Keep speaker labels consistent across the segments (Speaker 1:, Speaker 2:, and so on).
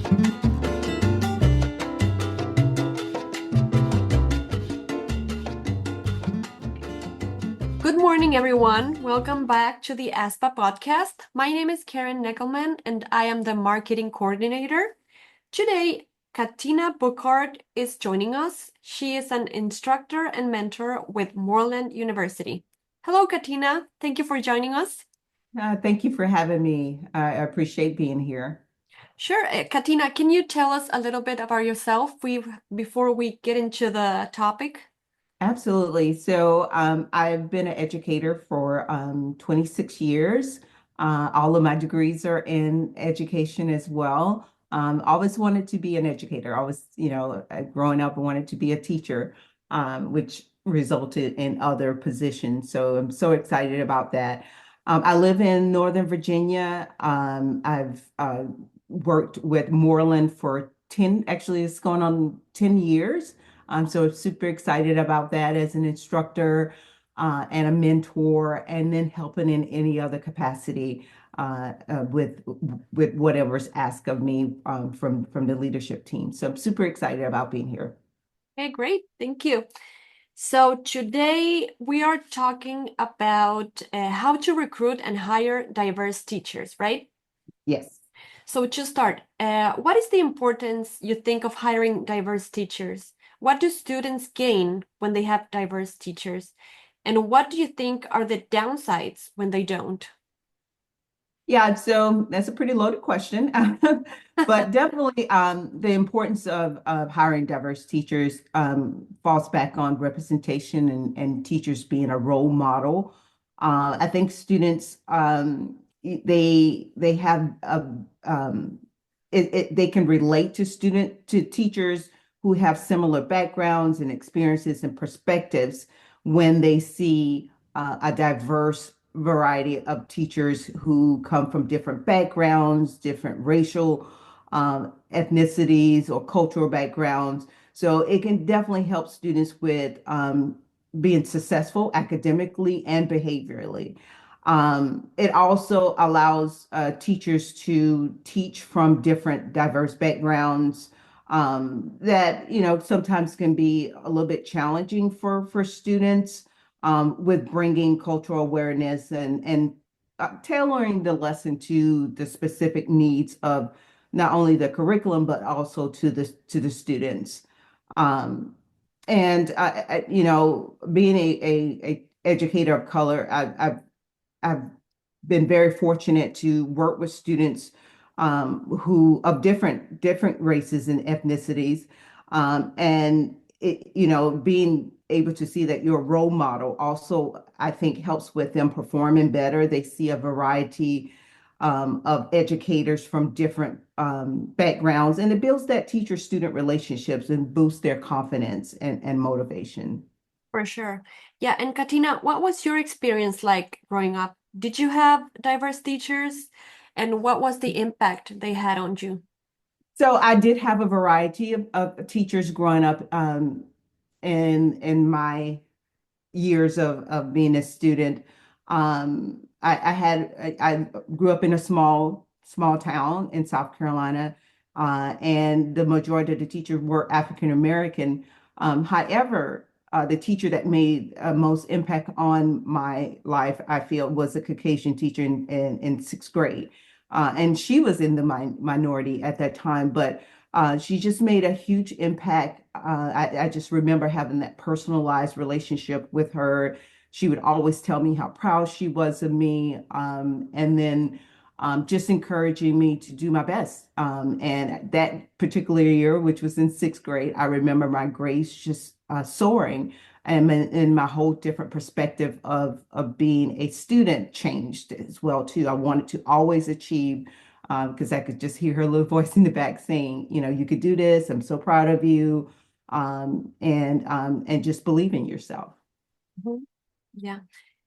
Speaker 1: Good morning, everyone. Welcome back to the ASPA podcast. My name is Karen Neckelman, and I am the marketing coordinator. Today, Katina Bookard is joining us. She is an instructor and mentor with Moreland University. Hello, Katina. Thank you for joining us.
Speaker 2: Thank you for having me. I appreciate being here.
Speaker 1: Sure. Katina, can you tell us a little bit about yourself before we get into the topic?
Speaker 2: Absolutely. I've been an educator for 26 years. All of my degrees are in education as well. Always wanted to be an educator. Always, growing up, I wanted to be a teacher, which resulted in other positions. So I'm so excited about that. I live in Northern Virginia. I've worked with Moreland for 10, actually, it's going on 10 years. So super excited about that as an instructor and a mentor, and then helping in any other capacity with whatever's asked of me from the leadership team. So I'm super excited about being here.
Speaker 1: Okay, great. Thank you. So today we are talking about how to recruit and hire diverse teachers, right?
Speaker 2: Yes.
Speaker 1: So to start, what is the importance you think of hiring diverse teachers? What do students gain when they have diverse teachers? And what do you think are the downsides when they don't?
Speaker 2: Yeah, so that's a pretty loaded question. But definitely the importance of hiring diverse teachers falls back on representation and teachers being a role model. I think students they have they can relate to teachers who have similar backgrounds and experiences and perspectives when they see a diverse variety of teachers who come from different backgrounds, different racial ethnicities or cultural backgrounds. So it can definitely help students with being successful academically and behaviorally. It also allows teachers to teach from different diverse backgrounds that, sometimes can be a little bit challenging for students with bringing cultural awareness and tailoring the lesson to the specific needs of not only the curriculum but also to the students. Um, Being a educator of color, I've been very fortunate to work with students who of different races and ethnicities, being able to see that you're a role model also, I think, helps with them performing better. They see a variety of educators from different backgrounds, and it builds that teacher-student relationships and boosts their confidence and motivation.
Speaker 1: For sure. Yeah, and Katina, what was your experience like growing up? Did you have diverse teachers? And what was the impact they had on you?
Speaker 2: So I did have a variety of teachers growing up in my years of being a student. I grew up in a small town in South Carolina, and the majority of the teachers were African American. However, the teacher that made most impact on my life, I feel, was a Caucasian teacher in sixth grade. And she was in the minority at that time, but she just made a huge impact. I just remember having that personalized relationship with her. She would always tell me how proud she was of me, and then just encouraging me to do my best. And that particular year, which was in sixth grade, I remember my grades just soaring, and in my whole different perspective of being a student changed as well too. I wanted to always achieve because I could just hear her little voice in the back saying, you could do this. I'm so proud of you, and just believe in yourself.
Speaker 1: Mhm. Yeah.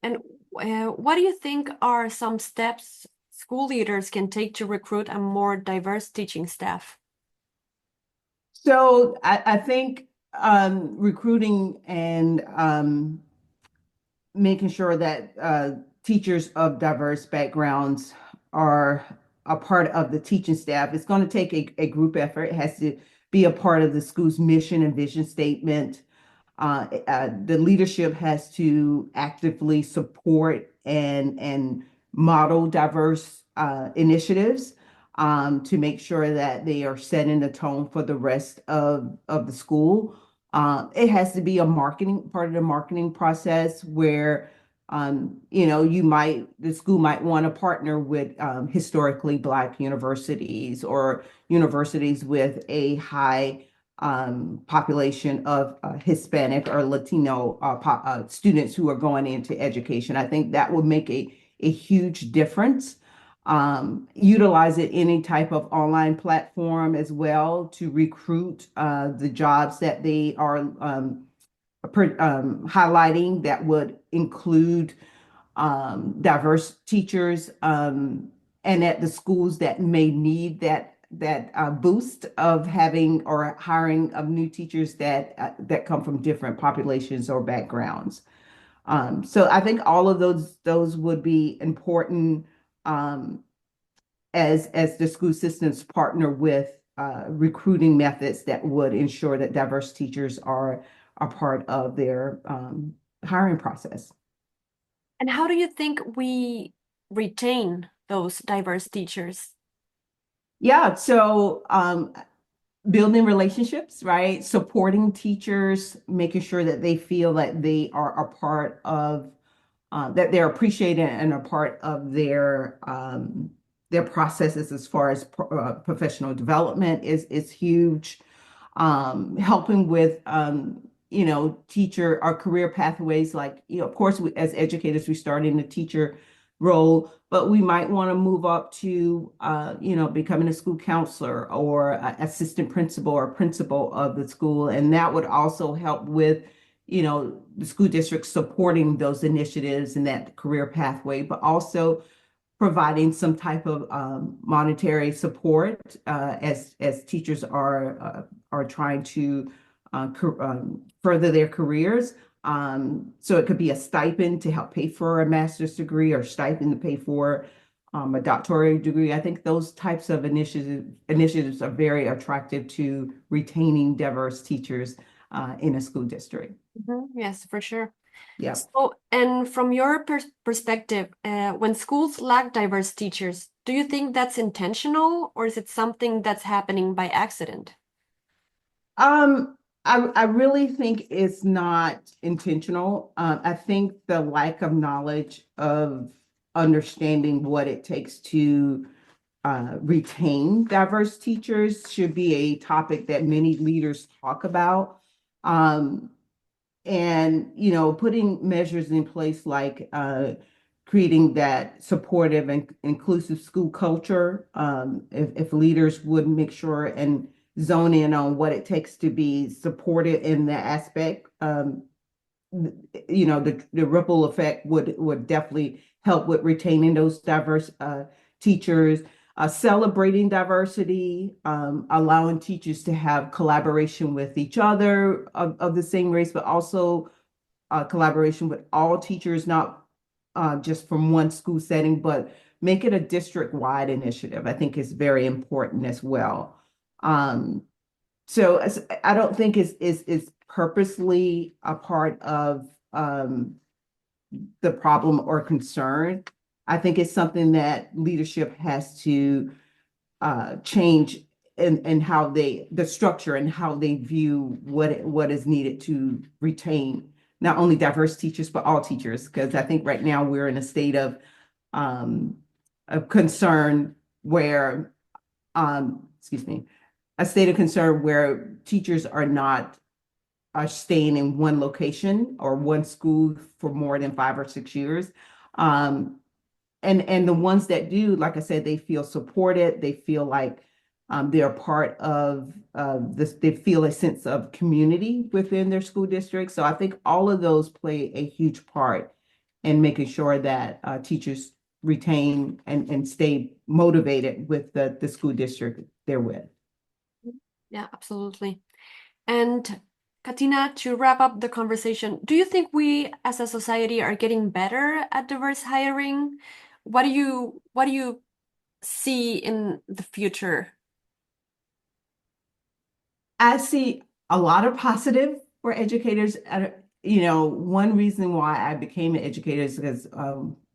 Speaker 1: And what do you think are some steps school leaders can take to recruit a more diverse teaching staff?
Speaker 2: So I think recruiting and making sure that teachers of diverse backgrounds are a part of the teaching staff. It's going to take a group effort. It has to be a part of the school's mission and vision statement. The leadership has to actively support and model diverse initiatives to make sure that they are setting the tone for the rest of the school. It has to be a marketing part of the marketing process where the school might want to partner with historically Black universities or universities with a high population of Hispanic or Latino students who are going into education. I think that would make a huge difference. Utilize it any type of online platform as well to recruit the jobs that they are highlighting that would include diverse teachers, and at the schools that may need that boost of having or hiring of new teachers that come from different populations or backgrounds. So I think all of those would be important um, as the school systems partner with recruiting methods that would ensure that diverse teachers are a part of their hiring process.
Speaker 1: And how do you think we retain those diverse teachers?
Speaker 2: Yeah, so building relationships, right? Supporting teachers, making sure that they feel that they are a part of that they're appreciated and a part of their processes as far as professional development is huge. Helping with teacher our career pathways, like of course as educators we start in the teacher role, but we might want to move up to becoming a school counselor or assistant principal or principal of the school, and that would also help with the school district supporting those initiatives and that career pathway, but also providing some type of monetary support as teachers are trying to further their careers. So it could be a stipend to help pay for a master's degree or stipend to pay for a doctoral degree. I think those types of initiatives are very attractive to retaining diverse teachers in a school district.
Speaker 1: Yes, for sure.
Speaker 2: Yeah.
Speaker 1: So, and from your perspective, when schools lack diverse teachers, do you think that's intentional or is it something that's happening by accident?
Speaker 2: I really think it's not intentional. I think the lack of knowledge of understanding what it takes to retain diverse teachers should be a topic that many leaders talk about. Um, and putting measures in place like creating that supportive and inclusive school culture. If leaders would make sure and zone in on what it takes to be supported in that aspect, the ripple effect would definitely help with retaining those diverse teachers. Celebrating diversity, allowing teachers to have collaboration with each other of the same race, but also collaboration with all teachers, not just from one school setting, but make it a district-wide initiative. I think is very important as well. Um, I don't think it's purposely a part of the problem or concern. I think it's something that leadership has to change in how the structure and how they view what is needed to retain not only diverse teachers, but all teachers. Because I think right now we're in a state um, of concern where, excuse me, a state of concern where teachers are staying in one location or one school for more than 5 or 6 years. Um, and the ones that do, like I said, they feel supported. They feel like they're part of this. They feel a sense of community within their school district. So I think all of those play a huge part in making sure that teachers retain and stay motivated with the school district they're with.
Speaker 1: Yeah, absolutely. And Katina, to wrap up the conversation, do you think we as a society are getting better at diverse hiring? What do you see in the future?
Speaker 2: I see a lot of positive for educators. One reason why I became an educator is because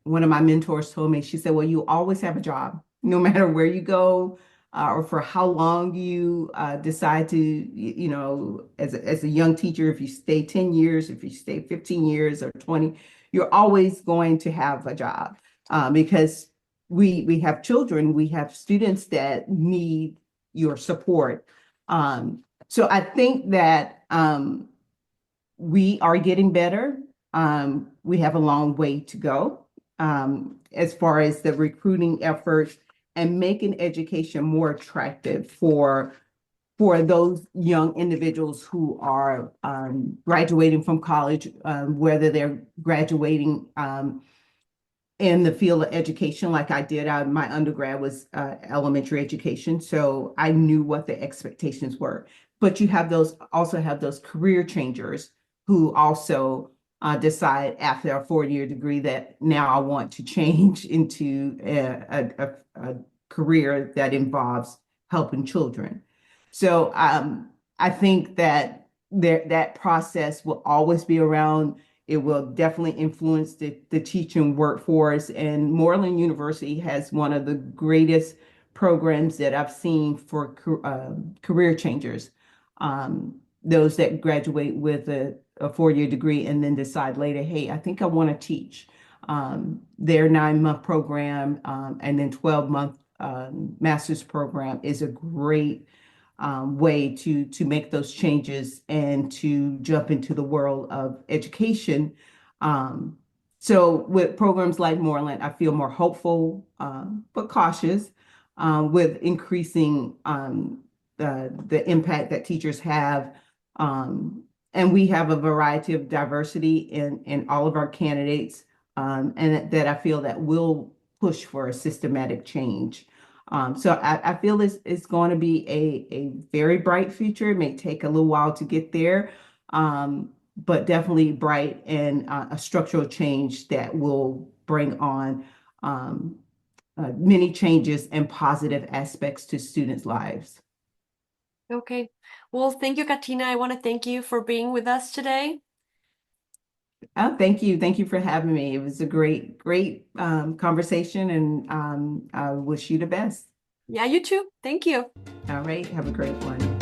Speaker 2: one of my mentors told me, she said, well, you always have a job, no matter where you go or for how long you decide to, as a young teacher, if you stay 10 years, if you stay 15 years or 20, you're always going to have a job because we have children, we have students that need your support. So I think that we are getting better. We have a long way to go as far as the recruiting efforts and making education more attractive for those young individuals who are graduating from college, whether they're graduating in the field of education like I did. My undergrad was elementary education, so I knew what the expectations were. But you also have those career changers who also decide after a 4-year degree that now I want to change into a career that involves helping children. So I think that that process will always be around. It will definitely influence the teaching workforce. And Moreland University has one of the greatest programs that I've seen for career changers. Those that graduate with a 4-year degree and then decide later, hey, I think I want to teach. Their 9-month program and then 12-month master's program is a great way to make those changes and to jump into the world of education. So with programs like Moreland, I feel more hopeful, but cautious with increasing the impact that teachers have. And we have a variety of diversity in all of our candidates, and that I feel that will push for a systematic change. So I feel it's going to be a very bright future. It may take a little while to get there, but definitely bright and a structural change that will bring on many changes and positive aspects to students' lives.
Speaker 1: Okay. Well, thank you, Katina. I want to thank you for being with us today.
Speaker 2: Oh, thank you. Thank you for having me. It was a great conversation, and I wish you the best.
Speaker 1: Yeah, you too. Thank you.
Speaker 2: All right. Have a great one.